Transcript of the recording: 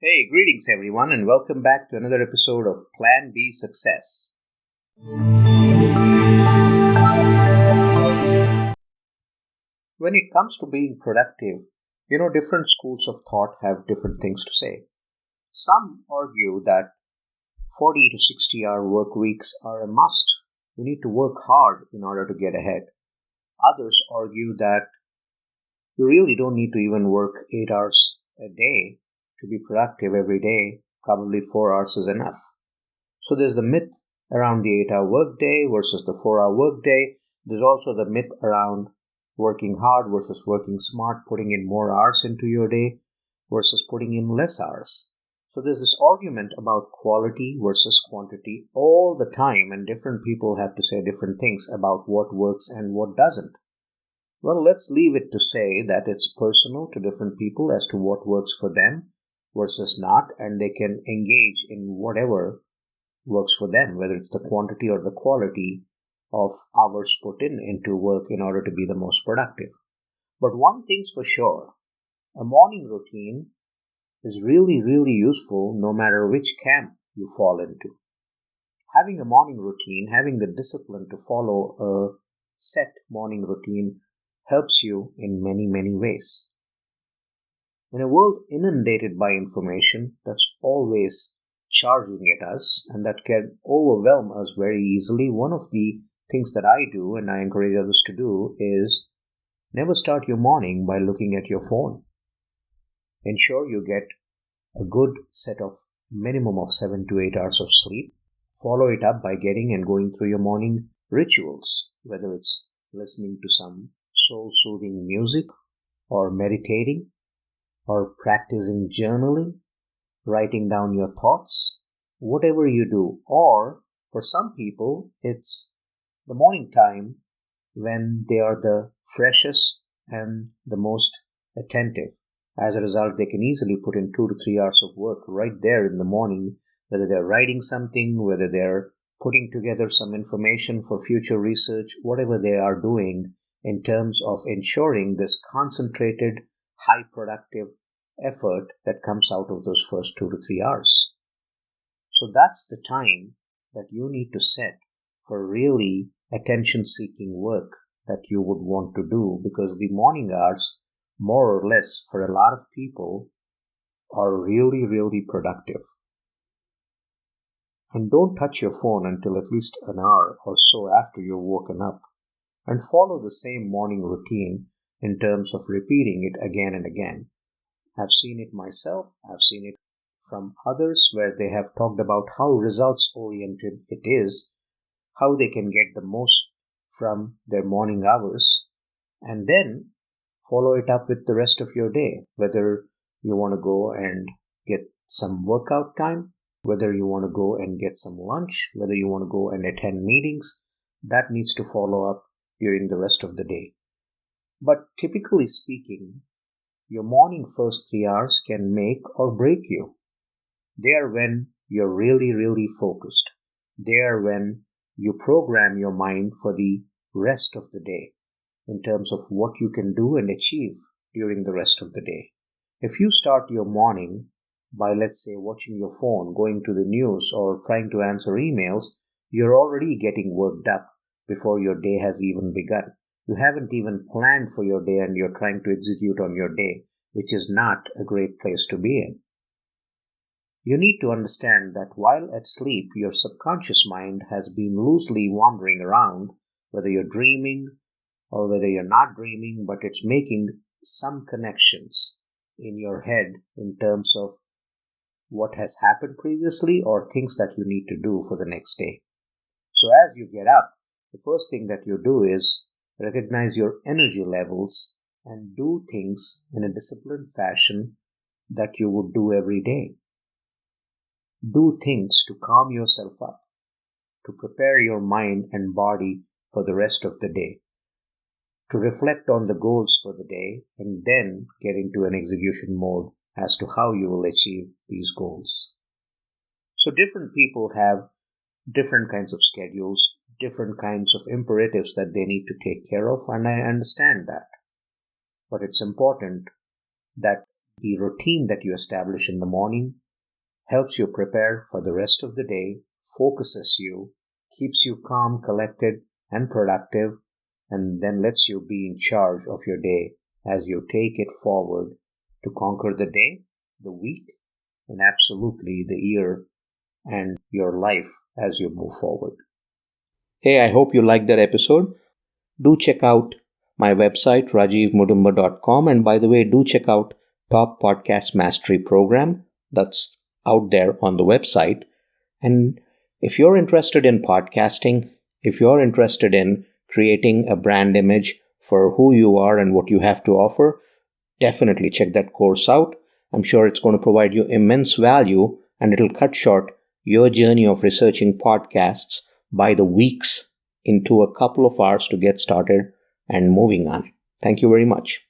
Hey, greetings everyone, and welcome back to another episode of Plan B Success. When it comes to being productive, different schools of thought have different things to say. Some argue that 40 to 60-hour work weeks are a must. You need to work hard in order to get ahead. Others argue that you really don't need to even work 8 hours a day to be productive every day. Probably 4 hours is enough. So there's the myth around the 8-hour workday versus the 4-hour workday. There's also the myth around working hard versus working smart, putting in more hours into your day versus putting in less hours. So there's this argument about quality versus quantity all the time, and different people have to say different things about what works and what doesn't. Well, let's leave it to say that it's personal to different people as to what works for them versus not, and they can engage in whatever works for them, whether it's the quantity or the quality of hours put into work in order to be the most productive. But one thing's for sure, a morning routine is really, really useful no matter which camp you fall into. Having a morning routine, having the discipline to follow a set morning routine helps you in many, many ways. In a world inundated by information that's always charging at us and that can overwhelm us very easily, one of the things that I do and I encourage others to do is never start your morning by looking at your phone. Ensure you get a good set of minimum of 7 to 8 hours of sleep. Follow it up by getting and going through your morning rituals, whether it's listening to some soul-soothing music or meditating or practicing journaling, writing down your thoughts, whatever you do. Or for some people, it's the morning time when they are the freshest and the most attentive. As a result, they can easily put in 2 to 3 hours of work right there in the morning, whether they're writing something, whether they're putting together some information for future research, whatever they are doing in terms of ensuring this concentrated, high productive effort that comes out of those first 2 to 3 hours. So that's the time that you need to set for really attention-seeking work that you would want to do, because the morning hours, more or less, for a lot of people, are really, really productive. And don't touch your phone until at least an hour or so after you've woken up, and follow the same morning routine in terms of repeating it again and again. I've seen it myself, I've seen it from others where they have talked about how results oriented it is, how they can get the most from their morning hours, and then follow it up with the rest of your day, whether you want to go and get some workout time, whether you want to go and get some lunch, whether you want to go and attend meetings, that needs to follow up during the rest of the day. But typically speaking, your morning first 3 hours can make or break you. They are when you're really, really focused. They are when you program your mind for the rest of the day in terms of what you can do and achieve during the rest of the day. If you start your morning by, let's say, watching your phone, going to the news, or trying to answer emails, you're already getting worked up before your day has even begun. You haven't even planned for your day and you're trying to execute on your day, which is not a great place to be in. You need to understand that while at sleep, your subconscious mind has been loosely wandering around, whether you're dreaming or whether you're not dreaming, but it's making some connections in your head in terms of what has happened previously or things that you need to do for the next day. So as you get up, the first thing that you do is recognize your energy levels and do things in a disciplined fashion that you would do every day. Do things to calm yourself up, to prepare your mind and body for the rest of the day, to reflect on the goals for the day, and then get into an execution mode as to how you will achieve these goals. So different people have different kinds of schedules, different kinds of imperatives that they need to take care of, and I understand that. But it's important that The routine that you establish in the morning helps you prepare for the rest of the day, focuses you, keeps you calm, collected, and productive, and then lets you be in charge of your day as you take it forward to conquer the day, the week, and absolutely the year and your life as you move forward. Hey, I hope you liked that episode. Do check out my website, rajivmudumba.com. And by the way, do check out Top Podcast Mastery Program. That's out there on the website. And if you're interested in podcasting, if you're interested in creating a brand image for who you are and what you have to offer, definitely check that course out. I'm sure it's going to provide you immense value, and it'll cut short your journey of researching podcasts by the weeks into a couple of hours to get started and moving on it. Thank you very much.